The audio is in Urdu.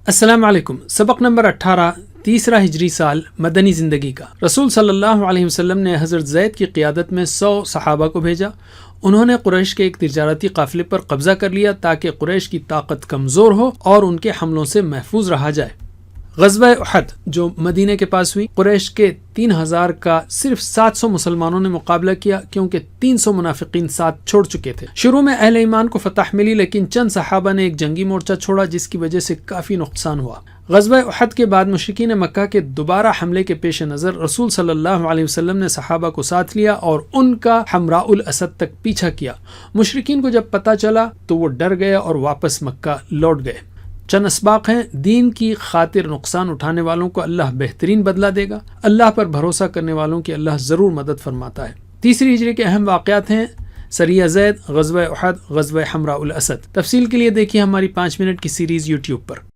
السلام علیکم۔ سبق نمبر 18، تیسرا ہجری سال مدنی زندگی کا۔ رسول صلی اللہ علیہ وسلم نے حضرت زید کی قیادت میں 100 صحابہ کو بھیجا۔ انہوں نے قریش کے ایک تجارتی قافلے پر قبضہ کر لیا تاکہ قریش کی طاقت کمزور ہو اور ان کے حملوں سے محفوظ رہا جائے۔ غزوہ احد جو مدینہ کے پاس ہوئی، قریش کے 3000 کا صرف 700 مسلمانوں نے مقابلہ کیا کیونکہ 300 منافقین ساتھ چھوڑ چکے تھے۔ شروع میں اہل ایمان کو فتح ملی لیکن چند صحابہ نے ایک جنگی مورچہ چھوڑا جس کی وجہ سے کافی نقصان ہوا۔ غزوہ احد کے بعد مشرکین مکہ کے دوبارہ حملے کے پیش نظر رسول صلی اللہ علیہ وسلم نے صحابہ کو ساتھ لیا اور ان کا حمراء الاسد تک پیچھا کیا۔ مشرکین کو جب پتہ چلا تو وہ ڈر گئے اور واپس مکہ لوٹ گئے۔ چند اسباق ہیں: دین کی خاطر نقصان اٹھانے والوں کو اللہ بہترین بدلہ دے گا، اللہ پر بھروسہ کرنے والوں کی اللہ ضرور مدد فرماتا ہے۔ تیسری ہجری کے اہم واقعات ہیں سریہ زید، غزوہ احد، غزوہ حمراء الاسد۔ تفصیل کے لیے دیکھیے ہماری 5 منٹ کی سیریز یوٹیوب پر۔